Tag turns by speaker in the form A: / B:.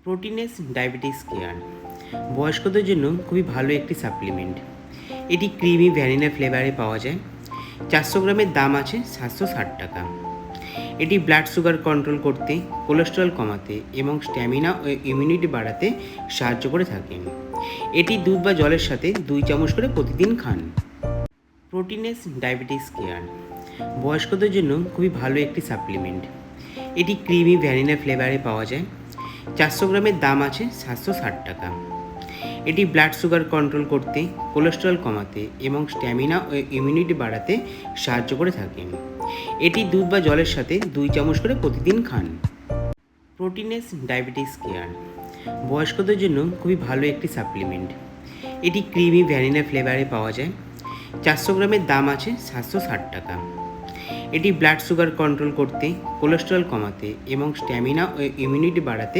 A: Proteinase diabetes care বয়স্কদের জন্য খুবই ভালো একটি সাপ্লিমেন্ট। এটি ক্রিমি ভ্যানিলা ফ্লেভারে পাওয়া যায়। 400 গ্রামের দাম আছে 760 টাকা। এটি ব্লাড সুগার কন্ট্রোল করতে, কোলেস্টেরল কমাতে এবং স্ট্যামিনা ও ইমিউনিটি বাড়াতে সাহায্য করে থাকে। এটি দুধ বা জলের সাথে 2 চামচ করে প্রতিদিন খান। প্রোটিনেস ডায়াবেটিস কেয়ার বয়স্কদের জন্য খুবই ভালো একটি সাপ্লিমেন্ট। এটি ক্রিমি ভ্যানিলা ফ্লেভারে পাওয়া যায়। 400 গ্রামের দাম আছে 760 টাকা। এটি ব্লাড সুগার কন্ট্রোল করতে, কোলেস্টেরল কমাতে এবং স্ট্যামিনা ও ইমিউনিটি বাড়াতে সাহায্য করে থাকে। এটি দুধ বা জলের সাথে 2 চামচ করে প্রতিদিন খান। প্রোটিনেস ডায়াবেটিস কেয়ার বয়স্কদের জন্য খুবই ভালো একটি সাপ্লিমেন্ট। এটি ক্রিমি ভ্যানিলা ফ্লেভারে পাওয়া যায়। 400 গ্রামের দাম আছে 760 টাকা। এটি ব্লাড সুগার কন্ট্রোল করতে, কোলেস্টেরল কমাতে এবং স্ট্যামিনা ও ইমিউনিটি বাড়াতে